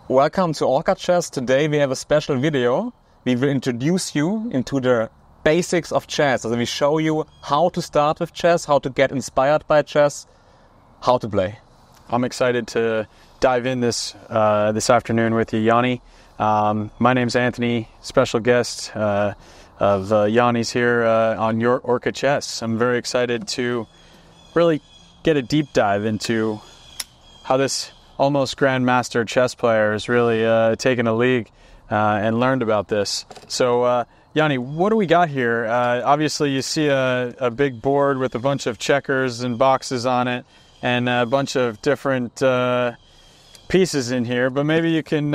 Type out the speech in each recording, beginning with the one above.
Welcome to OrcaChess. Today we have a special video. We will introduce you into the basics of chess. So we show you how to start with chess, how to get inspired by chess, how to play. I'm excited to dive in this afternoon with you, Yanni. My name's Anthony, special guest of Yanni's here on your OrcaChess. I'm very excited to really get a deep dive into how this almost grandmaster chess player has really taken a league and learned about this. So, Yanni, what do we got here? Obviously, you see a big board with a bunch of checkers and boxes on it and a bunch of different pieces in here, but maybe you can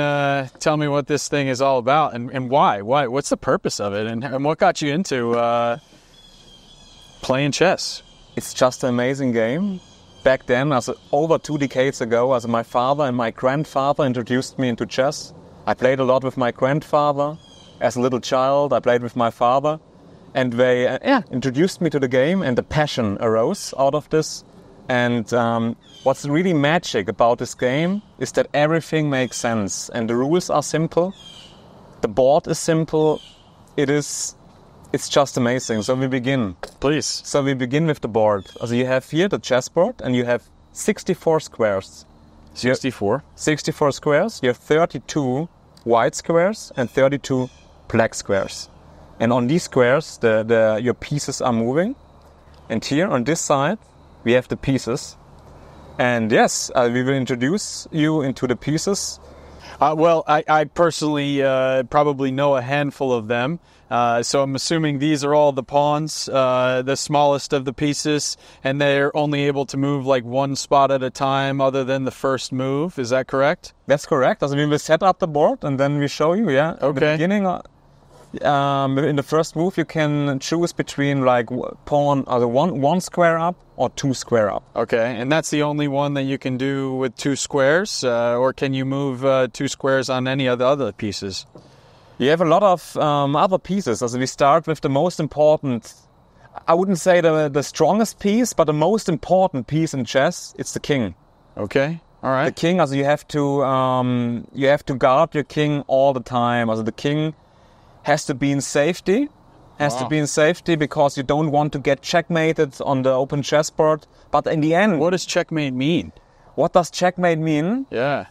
tell me what this thing is all about and why. What's the purpose of it and what got you into playing chess? It's just an amazing game. Back then, over 2 decades ago, my father and my grandfather introduced me into chess. I played a lot with my grandfather. As a little child, I played with my father. And they introduced me to the game, and the passion arose out of this. And what's really magic about this game is that everything makes sense. And the rules are simple. The board is simple. It's just amazing. So we begin. Please. So we begin with the board. So you have here the chessboard, and you have 64 squares. 64? 64 squares. You have 32 white squares and 32 black squares. And on these squares, your pieces are moving. And here on this side, we have the pieces. And yes, we will introduce you into the pieces. Well, I personally probably know a handful of them. So I'm assuming these are all the pawns, the smallest of the pieces, and they're only able to move like one spot at a time other than the first move. Is that correct? That's correct. So we will set up the board and then we show you, yeah. Okay. In the beginning, in the first move, you can choose between like pawn, one square up or 2 square up. Okay, and that's the only one that you can do with 2 squares, or can you move 2 squares on any of the other pieces? You have a lot of other pieces. So we start with the most important, I wouldn't say the strongest piece, but the most important piece in chess, it's the king. Okay, all right. The king, you have to guard your king all the time. The king has to be in safety. To be in safety because you don't want to get checkmated on the open chessboard. But in the end... What does checkmate mean? What does checkmate mean? Yeah.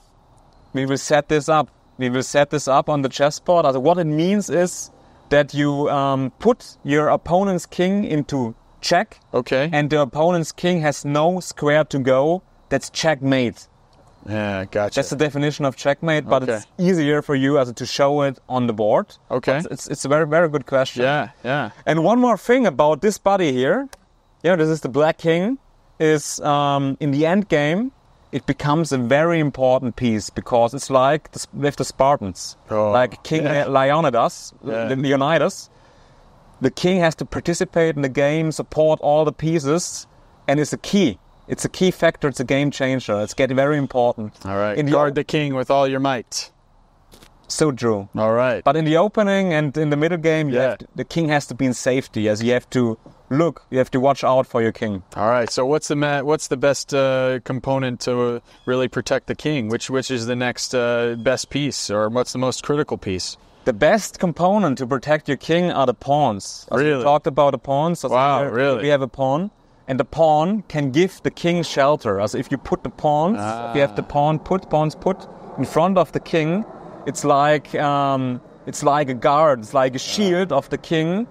We will set this up. We will set this up on the chessboard. What it means is that you put your opponent's king into check. Okay. And the opponent's king has no square to go. That's checkmate. Yeah, gotcha. That's the definition of checkmate, but it's easier for you to show it on the board. Okay. It's a very, very good question. Yeah. And one more thing about this body here. This is the black king. Is in the end game, it becomes a very important piece because it's like with the Spartans. Like King Leonidas. The king has to participate in the game, support all the pieces, and it's a key. It's a key factor. It's a game changer. It's getting very important. All right. Guard the king with all your might. So true. All right. But in the opening and in the middle game, the king has to be in safety. As you have to look, you have to watch out for your king. All right. So what's the best component to really protect the king? Which is the next best piece, or what's the most critical piece? The best component to protect your king are the pawns. Really? We talked about the pawns. Wow. Really? We have a pawn. And the pawn can give the king shelter. If you put the pawns, if you have the pawns put in front of the king, it's like a guard, it's like a shield of the king,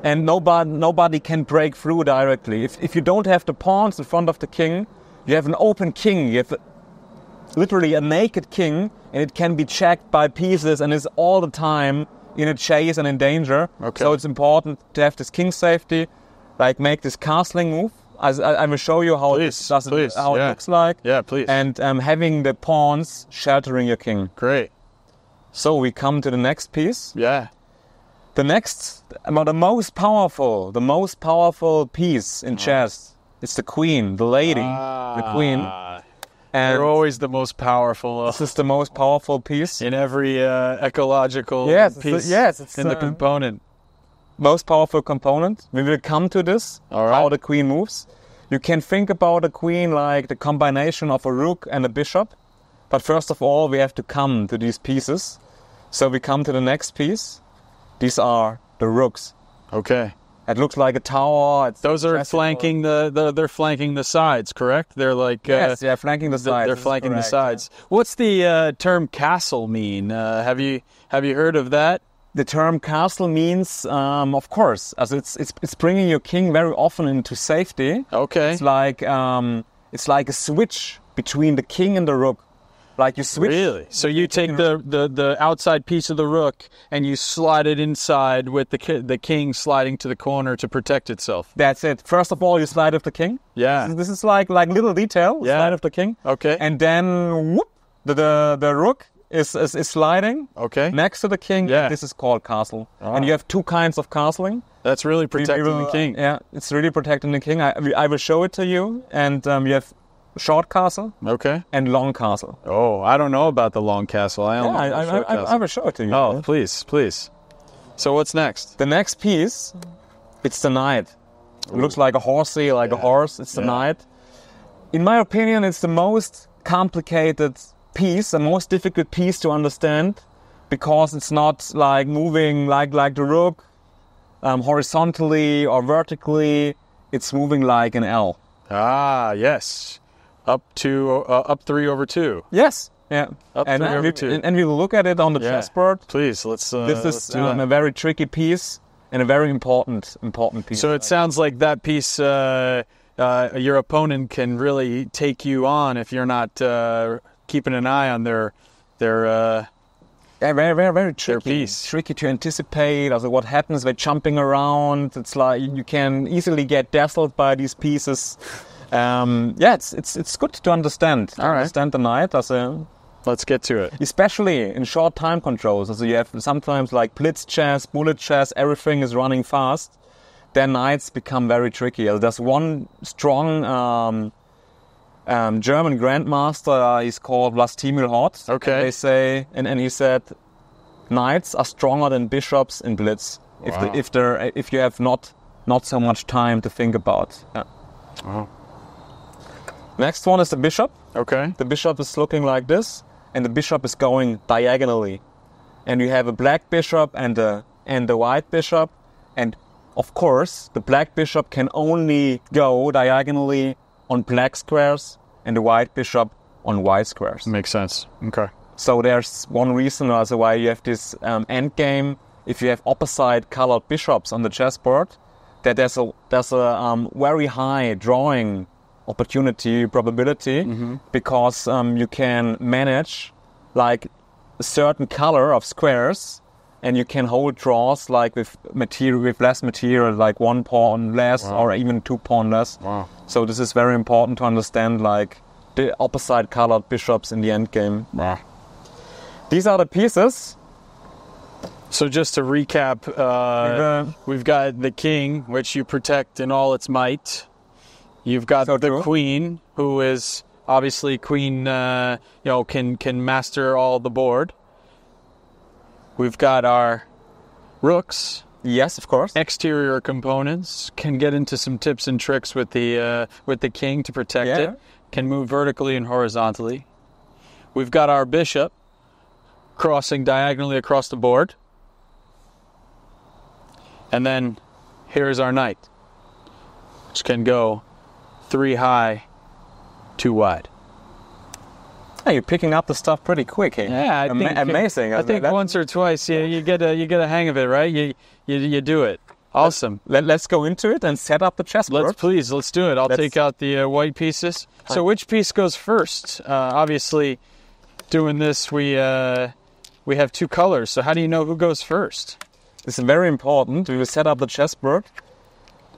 and nobody can break through directly. If you don't have the pawns in front of the king, you have an open king. You have literally a naked king, and it can be checked by pieces, and is all the time in a chase and in danger. Okay. So it's important to have this king safety. Like make this castling move. I will show you how it looks like. Yeah, please. And having the pawns sheltering your king. Great. So we come to the next piece. Yeah. The most powerful piece in chess is the queen, the lady, the queen. And they're always the most powerful. This is the most powerful piece in every ecological piece. It's in the component. Most powerful component. We will come to this, how the queen moves. You can think about a queen like the combination of a rook and a bishop. But first of all, we have to come to these pieces. So we come to the next piece. These are the rooks. Okay. It looks like a tower. Those are flanking they're flanking the sides, correct? They're like yes, yeah, flanking the sides. They're flanking the sides. What's the term castle mean? Have you heard of that? The term castle means, of course, as it's bringing your king very often into safety. Okay. It's like a switch between the king and the rook. Like you switch. Really? So you take the outside piece of the rook and you slide it inside with the king sliding to the corner to protect itself. That's it. First of all, you slide with the king. Yeah. This is like little detail. Yeah. Slide with the king. Okay. And then whoop, the rook is sliding. Okay. Next to the king. Yeah. This is called castle. Ah. And you have two kinds of castling. That's really protecting the king. Yeah, it's really protecting the king. I will show it to you. And you have short castle. Okay. And long castle. Oh, I don't know about the long castle. I will show it to you. Oh, please. So what's next? The next piece, it's the knight. It looks like a horsey, like a horse. It's the knight. In my opinion, it's the most complicated piece, the most difficult piece to understand, because it's not like moving like the rook, horizontally or vertically. It's moving like an L. Ah, yes. Up 3/2. Yes. Yeah. Up 3/2. And we will look at it on the chessboard. Please, let's This is do that. a very tricky piece and a very important piece. So it sounds like that piece, your opponent can really take you on if you're not keeping an eye on their yeah, very tricky. piece. Tricky to anticipate. Also, what happens? They're jumping around. It's like you can easily get dazzled by these pieces. It's good to understand. All right. Understand the knight Let's get to it. especially in short time controls. So you have sometimes like blitz chess, bullet chess. Everything is running fast. Then knights become very tricky. There's one strong German grandmaster. He's called Vlastimil Hort. Okay. They say, and he said, knights are stronger than bishops in blitz. Wow. If you have not so much time to think about. Yeah. Wow. Next one is the bishop. Okay. The bishop is looking like this, and the bishop is going diagonally. And you have a black bishop and a white bishop, and of course the black bishop can only go diagonally on black squares, and the white bishop on white squares. Makes sense. Okay. So there's one reason also why you have this end game. If you have opposite colored bishops on the chessboard, that there's a very high drawing opportunity probability, because you can manage like a certain color of squares, and you can hold draws like with less material, like 1 pawn less or even 2 pawn less. Wow. So this is very important to understand, like the opposite colored bishops in the endgame. Wow. These are the pieces. So just to recap, we've got the king, which you protect in all its might. You've got the queen, who is obviously queen. Can master all the board. We've got our rooks. Yes, of course. Exterior components can get into some tips and tricks with the king to protect it. Can move vertically and horizontally. We've got our bishop crossing diagonally across the board. And then here's our knight, which can go 3 high, 2 wide. Hey, you're picking up the stuff pretty quick here. Yeah, amazing. I think once or twice, you get a hang of it, right? You do it. Awesome. Let's go into it and set up the chessboard. Let's do it. I'll take out the white pieces. So which piece goes first? Obviously, doing this, we have 2 colors. So how do you know who goes first? This is very important. We will set up the chessboard.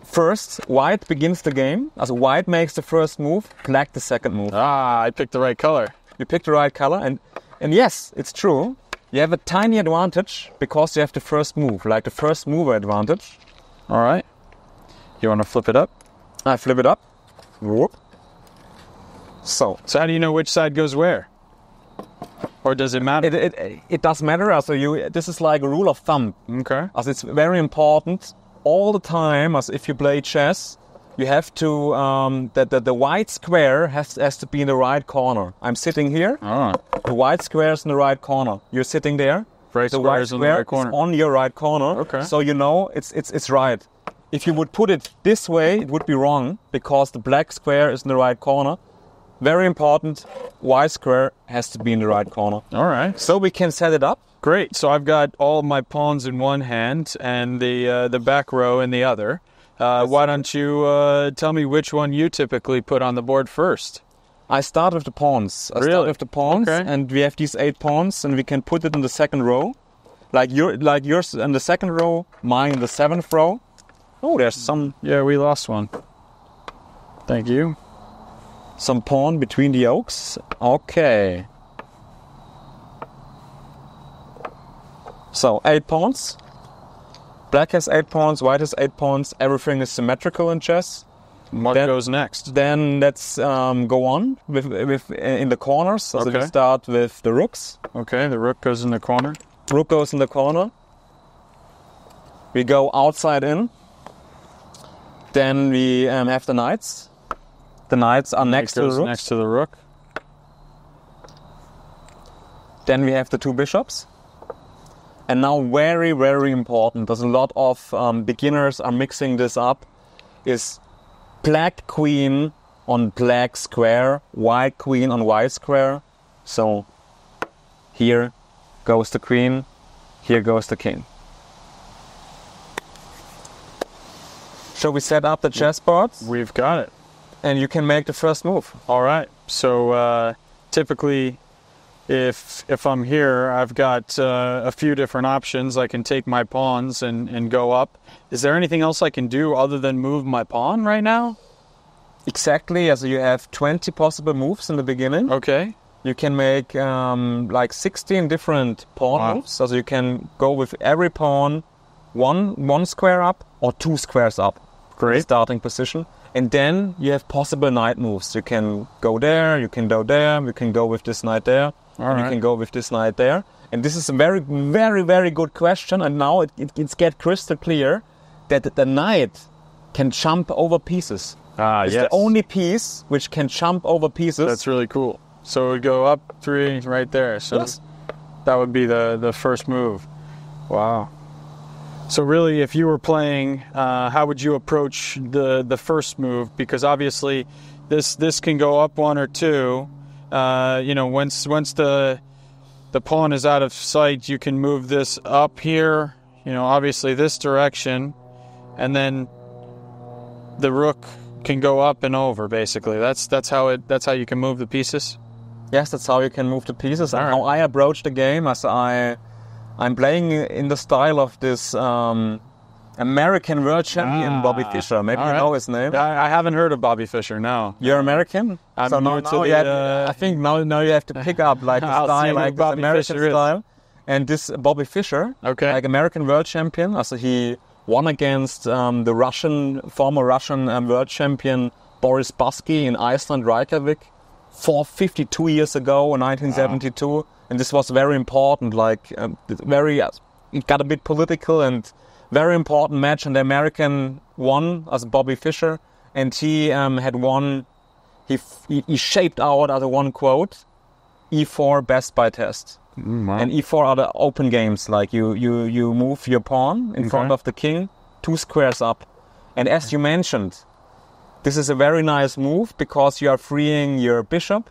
First, white begins the game. Also, white makes the first move, black the second move. Ah, I picked the right color. You picked the right color, and yes, it's true. You have a tiny advantage because you have the first move, like the first mover advantage. All right. You want to flip it up? I flip it up. Whoop. So how do you know which side goes where? Or does it matter? It does matter. Also, this is like a rule of thumb. Okay. Also, it's very important all the time. As if you play chess, you have to the white square has to be in the right corner. I'm sitting here. Oh. The white square is in the right corner. You're sitting there. Right The white square is in the right corner. is on your right corner. Okay. So you know it's right. If you would put it this way, it would be wrong because the black square is in the right corner. Very important. White square has to be in the right corner. All right. So we can set it up. Great. So I've got all of my pawns in one hand and the back row in the other. Why don't you tell me which one you typically put on the board first? I start with the pawns. I start with the pawns, Okay. and we have these 8 pawns, and we can put it in the second row, like yours in the second row, mine in the 7th row. Oh, there's some Yeah, we lost one. Thank you. pawn between the oaks. Okay. So 8 pawns. Black has 8 pawns. White has 8 pawns. Everything is symmetrical in chess. What Then- goes next? Then let's go on with in the corners. So we Okay. start with the rooks. Okay, the rook goes in the corner. Rook goes in the corner. We go outside in. Then we have the knights. The knights are next to the Goes rooks. next to the rook. Then we have the 2 bishops. And now very, very important, there's a lot of beginners are mixing this up, is black queen on black square, white queen on white square. So here goes the queen, here goes the king. Shall we set up the chessboard? We've got it. And you can make the first move. All right. So typically, if I'm here, I've got a few different options. I can take my pawns and go up. Is there anything else I can do other than move my pawn right now? Exactly, as you have 20 possible moves in the beginning. Okay. You can make like 16 different pawn moves. So you can go with every pawn one square up or 2 squares up. Great. Starting position. And then you have possible knight moves. You can go there, you can go there, you can go with this knight there, and you can go with this knight there. And this is a very, very, very good question. And now it's get crystal clear that the knight can jump over pieces. It's the only piece which can jump over pieces. That's really cool. So it would go up 3 right there. So Yes. that would be the first move. Wow. So really, if you were playing, how would you approach the first move? Because obviously, this can go up 1 or 2. Once the pawn is out of sight, you can move this up here. Obviously this direction, and then the rook can go up and over. Basically, that's how you can move the pieces. Yes, that's how you can move the pieces. And All how I approach the game, as I'm playing in the style of this American world champion Bobby Fischer. Maybe you know his name. I haven't heard of Bobby Fischer. No. You're American? I'm so new now to you the, have, I think now you have to pick up like the I'll see style, who like this Bobby American Fischer is. style. And this Bobby Fischer, Okay. like American world champion, also he won against the former Russian world champion Boris Baski in Iceland, Reykjavik, 52 years ago in 1972. And this was very important, it got a bit political and very important match. And the American won as Bobby Fischer, and he had won. He shaped out as a one quote, E4 best by test. Wow. And E4 are the open games, like you move your pawn in front of the king, 2 squares up. And as you mentioned, this is a very nice move because you are freeing your bishop.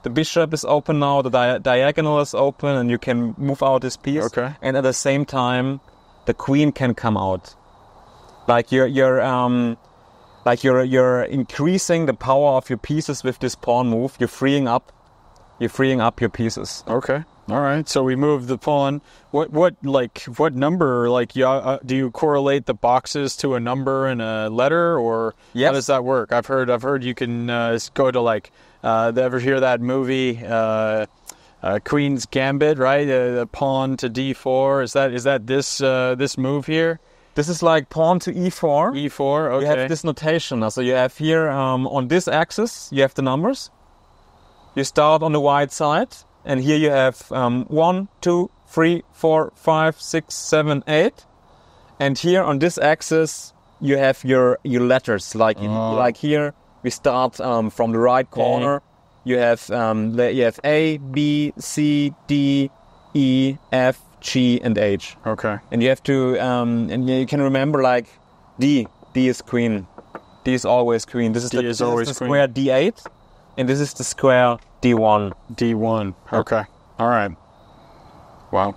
The bishop is open now, the diagonal is open, and you can move out this piece. Okay. And at the same time, the queen can come out. Like you're increasing the power of your pieces with this pawn move. You're freeing up your pieces. Okay. All right. So we move the pawn. What number? Do you correlate the boxes to a number and a letter, or Yes. how does that work? I've heard you can go to ever hear that movie Queen's Gambit, right? The pawn to D4. Is that this move here? This is like pawn to E4. E4. Okay. You have this notation. So you have here on this axis, you have the numbers. You start on the white side, and here you have 1, 2, 3, 4, 5, 6, 7, 8. And here on this axis, you have your letters like here. We start from the right corner. You have A, B, C, D, E, F, G, and H. Okay. And you have to and you can remember like D. D is queen. D is always queen. This is the square D8, and this is the square D1. D1. Okay. All right. Wow.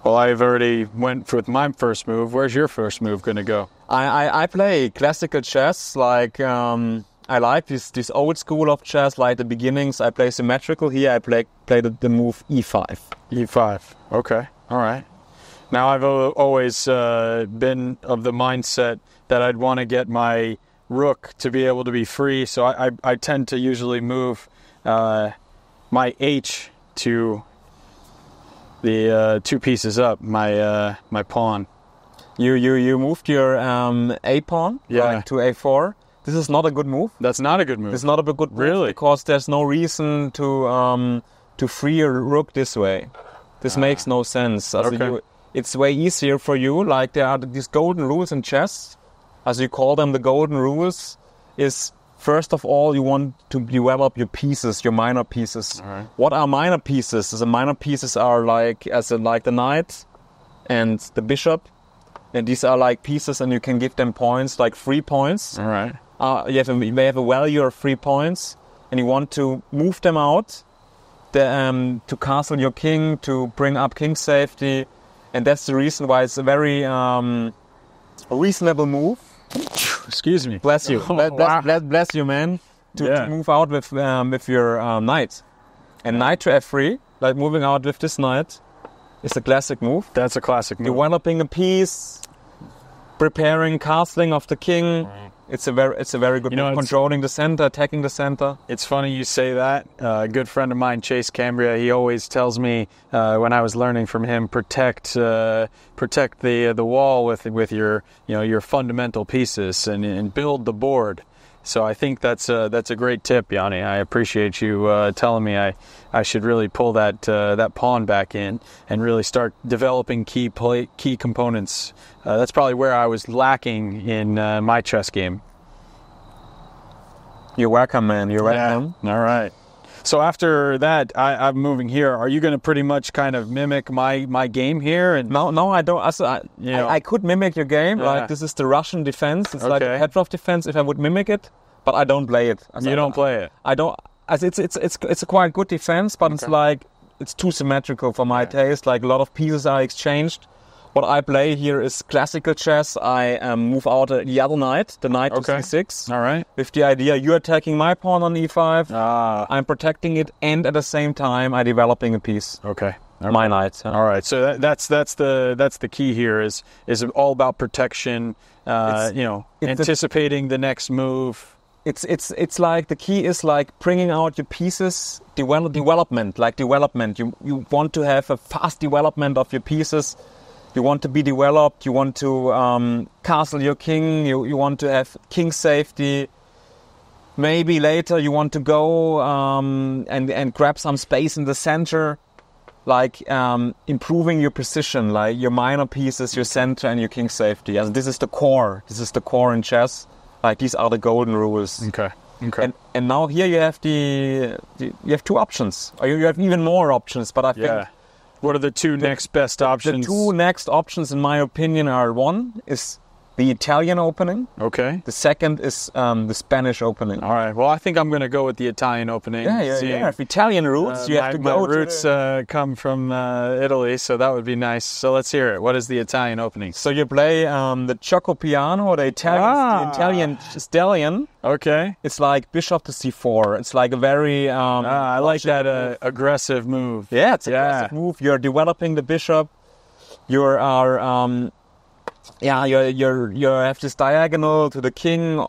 Well, I've already went with my first move. Where's your first move going to go? I play classical chess. Like I like this old school of chess. Like the beginnings, I play symmetrical. Here I play the move E5. E5. Okay. All right. Now I've always been of the mindset that I'd want to get my rook to be able to be free. So I tend to usually move my H to the 2 pieces up, my pawn. You moved your A pawn to A4. This is not a good move. That's not a good move. It's not a good move. Really? Because there's no reason to free your rook this way. This makes no sense. Okay. It's way easier for you. Like there are these golden rules in chess, as you call them. The golden rules is first of all you want to develop your pieces, your minor pieces. All right. What are minor pieces? The minor pieces are like the knight and the bishop, and these are like pieces, and you can give them points, like 3 points. All right. They have a value of 3 points, and you want to move them out to castle your king, to bring up king safety. And that's the reason why it's a very reasonable move. Excuse me. Bless you. Bless you, man. To move out with your knight. And knight to F3, like moving out with this knight, is a classic move. That's a classic move. Developing a piece, preparing castling of the king. It's a very good move. Controlling the center, attacking the center. It's funny you say that. A good friend of mine, Chase Cambria, he always tells me when I was learning from him, protect the wall with your fundamental pieces and build the board. So I think that's a great tip, Yanni. I appreciate you telling me I should really pull that pawn back in and really start developing key components. That's probably where I was lacking in my chess game. You're welcome, man. You're welcome. All right. So after that, I'm moving here. Are you going to pretty much kind of mimic my game here? And no, I don't. I could mimic your game. Yeah. Like this is the Russian defense. It's like a Petrov defense. If I would mimic it, but I don't play it. You don't play it. I don't. It's a quite good defense, but it's like it's too symmetrical for my taste. Like a lot of pieces are exchanged. What I play here is classical chess. I move out the other knight, the knight to c6. All right. With the idea you're attacking my pawn on e5. I'm protecting it, and at the same time I'm developing a piece. Okay. My knight. All right. So that's the key here is all about protection. Anticipating the next move. It's like the key is like bringing out your pieces, development. You want to have a fast development of your pieces. You want to be developed. You want to castle your king. You want to have king safety. Maybe later you want to go and grab some space in the center, like improving your position, like your minor pieces, your center, and your king safety. And this is the core. This is the core in chess. Like these are the golden rules. Okay. And now here you have you have 2 options, or you have even more options. But I think. Yeah. What are the 2 next best options? The 2 next options, in my opinion, are one is the Italian opening. Okay. The second is the Spanish opening. All right. Well, I think I'm going to go with the Italian opening. Yeah. If Italian roots, you have to go. My roots come from Italy, so that would be nice. So let's hear it. What is the Italian opening? So you play the Chocopiano, the Italian stallion. Okay. It's like bishop to c4. It's like a very... I like that aggressive move. Yeah, it's an aggressive move. You're developing the bishop. You are... you have this diagonal to the king,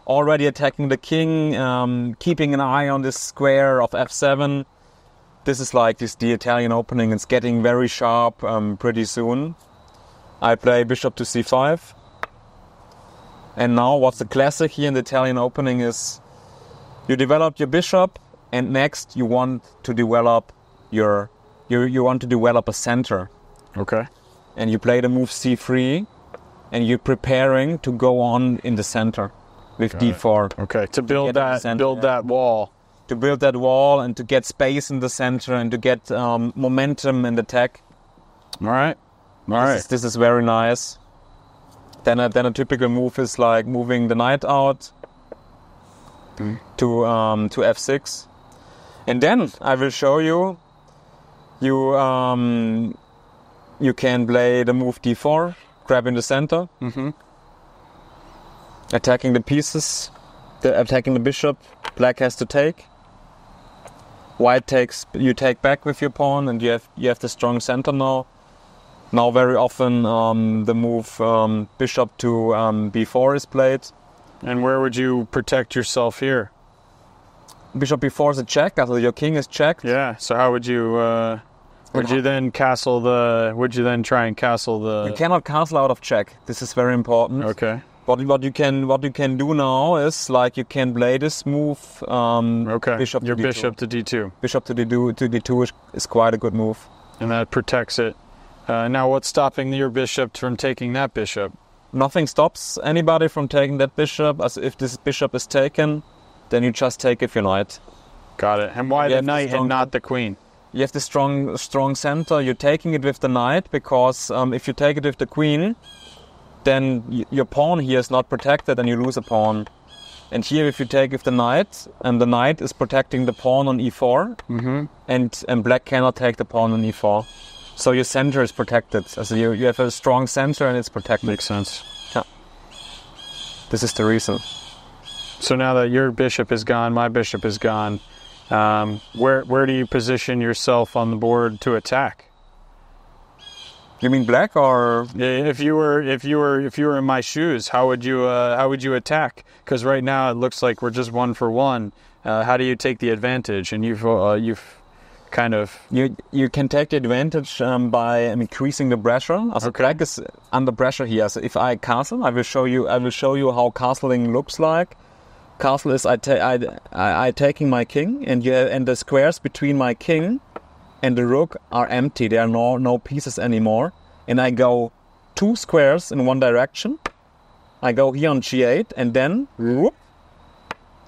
already attacking the king, keeping an eye on this square of f7. This is like the Italian opening. It's getting very sharp pretty soon. I play bishop to c5. And now what's the classic here in the Italian opening is you developed your bishop, and next you want to develop you want to develop a center. Okay. And you play the move c3. and you're preparing to go on in the center with d4. Okay, to build that wall. To build that wall and to get space in the center and to get momentum in the attack. All right. This is very nice. Then a typical move is like moving the knight out to f6, and then I will show you. You can play the move d4, grab in the center, attacking the pieces, attacking the bishop. Black has to take. White takes. You take back with your pawn, and you have the strong center now. Now very often the move bishop to b4 is played. And where would you protect yourself here? Bishop b4 is a check. After your king is checked. Yeah. So how would you? Would you then castle the? Would you then try and castle the? You cannot castle out of check. This is very important. Okay. What you can do now is like you can play this move. Bishop to d2. Bishop to d2. Bishop to d2 is quite a good move. And that protects it. Now, what's stopping your bishop from taking that bishop? Nothing stops anybody from taking that bishop. As if this bishop is taken, then you just take it with your knight. Got it. And why the knight and not the queen? You have the strong center. You're taking it with the knight because if you take it with the queen, then your pawn here is not protected and you lose a pawn. And here if you take with the knight, and the knight is protecting the pawn on e4, and black cannot take the pawn on e4. So your center is protected. So you have a strong center and it's protected. Makes sense. Yeah. This is the reason. So now that your bishop is gone, my bishop is gone, where do you position yourself on the board to attack? You mean black, or if you were in my shoes, how would you attack? Because right now it looks like we're just 1 for 1. How do you take the advantage? And you've kind of you can take the advantage by increasing the pressure. Also, black is under pressure here. So if I castle, I will show you how castling looks like. Castle is I taking my king, and the squares between my king and the rook are empty. There are no pieces anymore. And I go 2 squares in one direction. I go here on g8, and then whoop,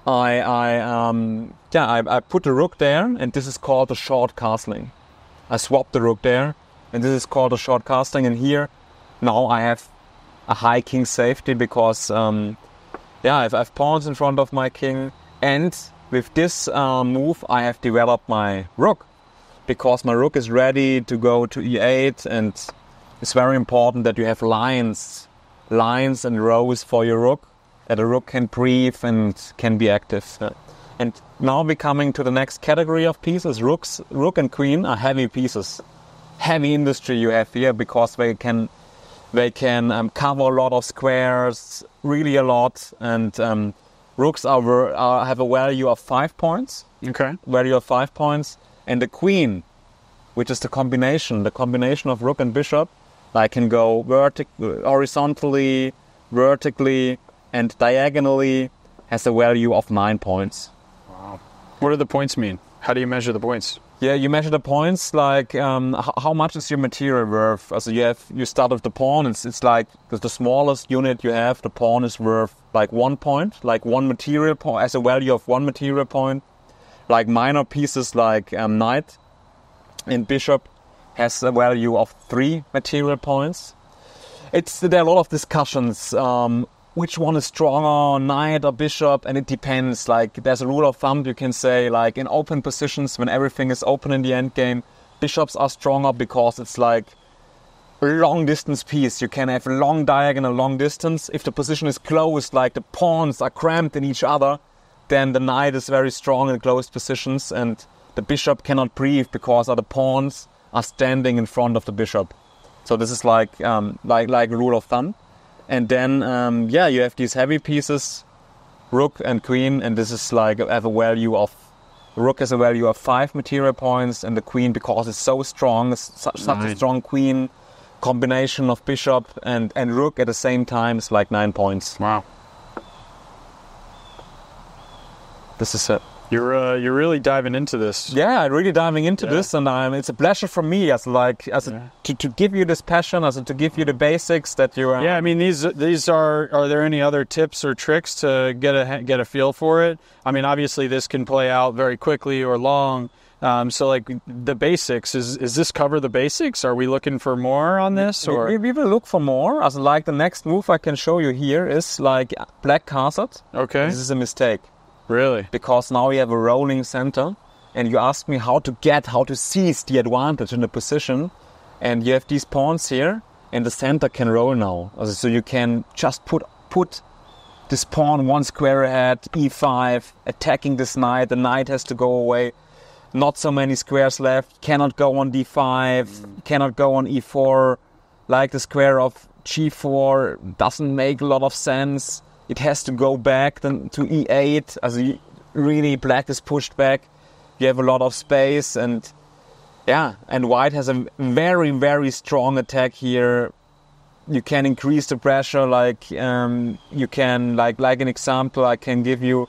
I put the rook there, and this is called a short castling. I swap the rook there, and this is called a short castling. And here, now I have a high king safety because I have pawns in front of my king, and with this move I have developed my rook. Because my rook is ready to go to e8, and it's very important that you have lines and rows for your rook, that the rook can breathe and can be active. And now we're coming to the next category of pieces. Rook and queen are heavy pieces. Heavy industry you have here because they can cover a lot of squares, really a lot. And rooks have a value of 5 points. Okay. Value of 5 points. And the queen, which is the combination of rook and bishop, I can go horizontally, vertically, and diagonally, has a value of 9 points. Wow. What do the points mean? How do you measure the points? Yeah, you measure the points like how much is your material worth. So you start with the pawn. It's like the smallest unit you have. The pawn is worth like 1 point, like 1 material point, as a value of 1 material point. Like minor pieces like knight and bishop has a value of 3 material points. There are a lot of discussions. Which one is stronger, knight or bishop? And it depends. Like there's a rule of thumb. You can say like in open positions when everything is open in the endgame, bishops are stronger because it's like a long distance piece. You can have a long diagonal, long distance. If the position is closed, like the pawns are cramped in each other, then the knight is very strong in closed positions, and the bishop cannot breathe because the pawns are standing in front of the bishop. So this is like a rule of thumb. And then you have these heavy pieces, rook and queen, and this is like have a value of rook has a value of 5 material points, and the queen, because it's so strong, such a strong queen, combination of bishop and rook at the same time is like 9 points. Wow. This is it. You're really diving into this. Yeah, really diving into this, and it's a pleasure for me to give you this passion, to give you the basics that you are. Yeah, I mean these are there any other tips or tricks to get a feel for it? I mean, obviously this can play out very quickly or long. So like the basics, is this cover the basics? Are we looking for more on this, or we will look for more? As like the next move I can show you here is like black castled. Okay. This is a mistake. Really? Because now we have a rolling center, and you ask me how to seize the advantage in the position, and you have these pawns here, and the center can roll now. So you can just put this pawn one square ahead, e5, attacking this knight. The knight has to go away. Not so many squares left. Cannot go on d5. Cannot go on e4. Like the square of g4 doesn't make a lot of sense. It has to go back then to e8, as really black is pushed back. You have a lot of space, and white has a very, very strong attack here. You can increase the pressure, you can, like an example I can give you,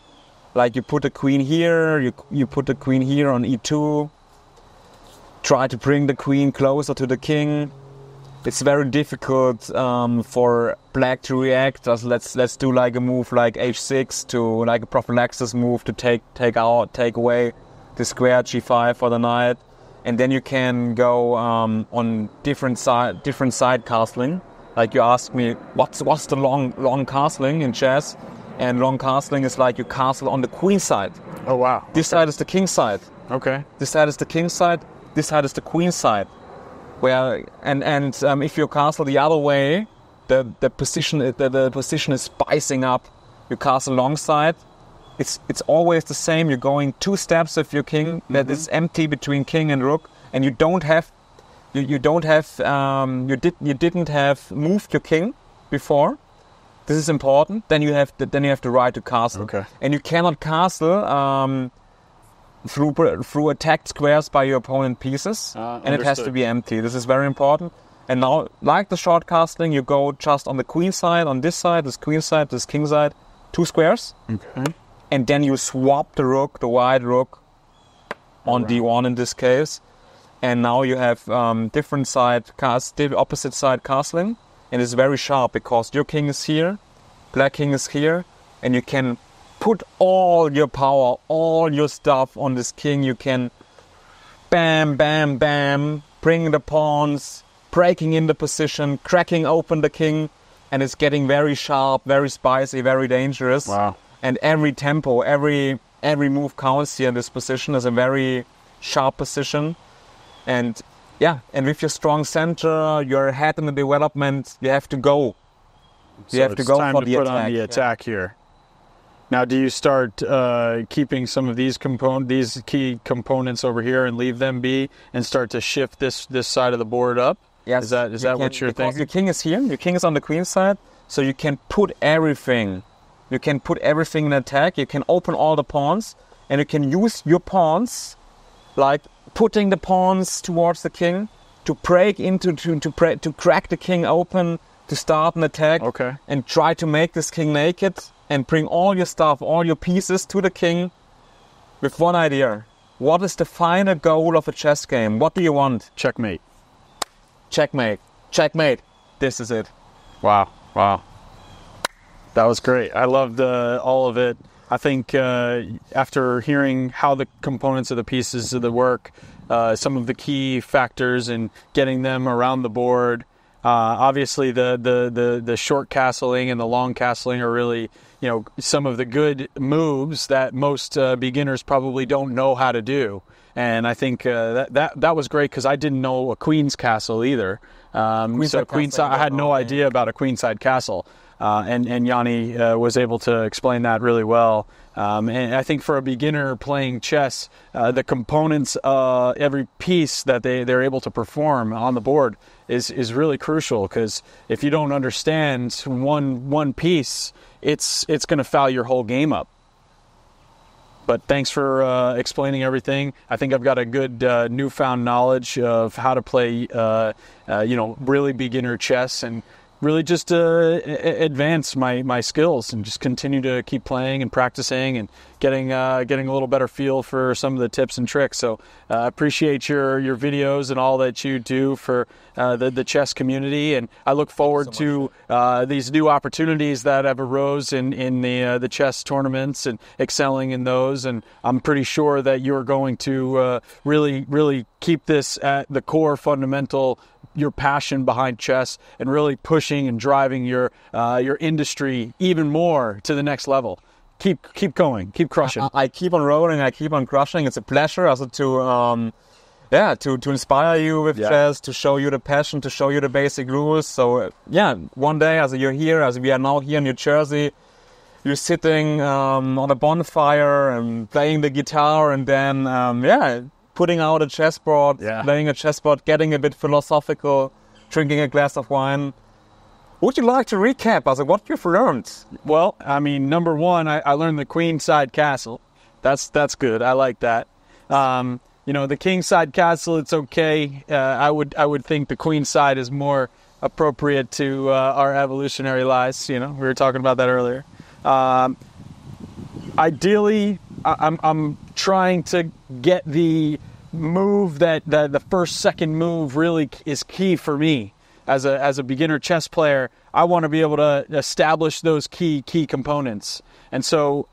like you put a queen here, you put the queen here on e2, try to bring the queen closer to the king. It's very difficult for black to react. Let's do like a move like h6 to like a prophylaxis move to take away the square g5 for the knight, and then you can go on different side castling. Like you ask me, what's the long castling in chess? And long castling is like you castle on the queen side. Oh wow! This side is the king side. Okay. This side is the king side. This side is the queen side. Where if you castle the other way, the position is spicing up. You castle long side. It's always the same. You're going 2 steps with your king that is empty between king and rook, and you didn't have moved your king before. This is important. Then you have the right to castle. Okay. And you cannot castle through attacked squares by your opponent pieces, and it has to be empty. This is very important. And now, like the short castling, you go just on the queen side, on this side, this queen side, this king side, 2 squares. Okay. And then you swap the rook, the white rook, on d1 in this case. And now you have opposite side castling. And it's very sharp because your king is here, black king is here, and you can put all your power, all your stuff on this king. You can bam, bam, bam, bring the pawns, breaking in the position, cracking open the king, and it's getting very sharp, very spicy, very dangerous. Wow. And every tempo, every move counts here in this position is a very sharp position. And with your strong center, you're ahead in the development, you have to go. You have to go for the attack. On the attack here. Now, do you start keeping some of these key components over here and leave them be, and start to shift this side of the board up? Yes. Is that what you're thinking? Your king is here. Your king is on the queen side, so you can put everything. You can put everything in attack. You can open all the pawns, and you can use your pawns, like putting the pawns towards the king, to break into to crack the king open, to start an attack, and try to make this king naked, and bring all your stuff, all your pieces to the king, with one idea. What is the final goal of a chess game? What do you want? Checkmate. Checkmate. Checkmate. This is it. Wow. That was great. I loved all of it. I think after hearing how the components of the pieces of the work, some of the key factors in getting them around the board, obviously the short castling and the long castling are really, some of the good moves that most beginners probably don't know how to do. And I think that was great because I didn't know a queen's castle either. Queenside, I had no idea about a queenside castle. And Yanni was able to explain that really well. And I think for a beginner playing chess, the components, every piece that they're able to perform on the board is really crucial, because if you don't understand one piece, it's going to foul your whole game up. But thanks for explaining everything. I think I've got a good newfound knowledge of how to play, really beginner chess, and really just advance my skills and just continue to keep playing and practicing and getting a little better feel for some of the tips and tricks. So appreciate your videos and all that you do for the chess community, and I look forward to these new opportunities that have arose in the chess tournaments and excelling in those. And I'm pretty sure that you're going to really keep this at the core fundamental, your passion behind chess, and really pushing and driving your industry even more to the next level. Keep going, keep crushing. I keep on rolling, I keep on crushing. It's a pleasure also to inspire you with chess, to show you the passion, to show you the basic rules. So one day, as you're here, as we are now here in New Jersey, you're sitting on a bonfire and playing the guitar, and then putting out a chessboard, playing a chessboard, getting a bit philosophical, drinking a glass of wine. Would you like to recap us what you've learned? Well, I mean, number one, I learned the queenside castle. That's good. I like that. The kingside castle, it's okay. I would think the queenside is more appropriate to our evolutionary lives. We were talking about that earlier. Ideally, I'm trying to get the move that the second move really is key for me. As a beginner chess player, I want to be able to establish those key components. And so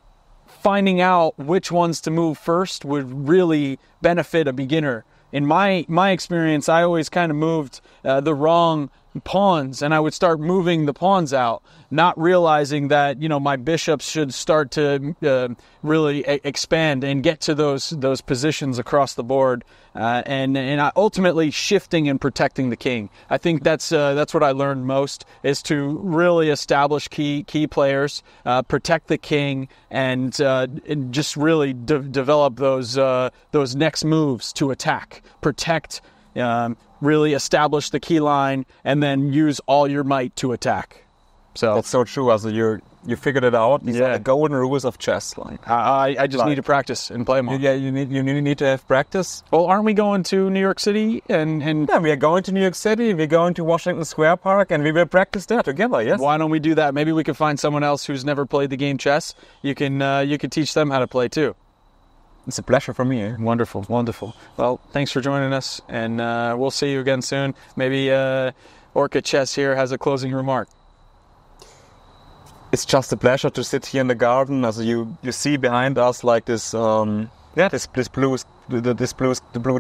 finding out which ones to move first would really benefit a beginner. In my experience, I always kind of moved the wrong pawns, and I would start moving the pawns out, not realizing that my bishops should start to really expand and get to those positions across the board, and ultimately shifting and protecting the king. I think that's what I learned most, is to really establish key players, protect the king, and just really develop those next moves to attack, protect. Really establish the key line, and then use all your might to attack. So that's so true. Also, you figured it out. These are the golden rules of chess. I just need to practice and play them all. Yeah, you need to have practice. Well, aren't we going to New York City? And yeah, we are going to New York City. We're going to Washington Square Park, and we will practice there together. Yes. Why don't we do that? Maybe we could find someone else who's never played the game chess. You can teach them how to play too. It's a pleasure for me. Wonderful. Well, thanks for joining us, and we'll see you again soon. Maybe OrcaChess here has a closing remark. It's just a pleasure to sit here in the garden. As you see behind us, like this blue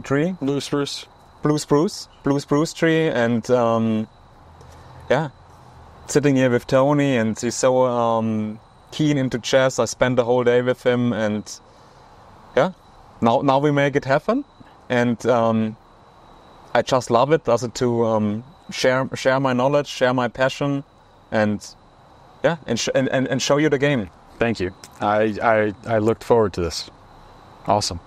tree, blue spruce tree, and sitting here with Tony, and he's so keen into chess. I spent the whole day with him, and now we make it happen, and I just love it. Also to share my knowledge, share my passion, and show you the game. Thank you. I looked forward to this. Awesome.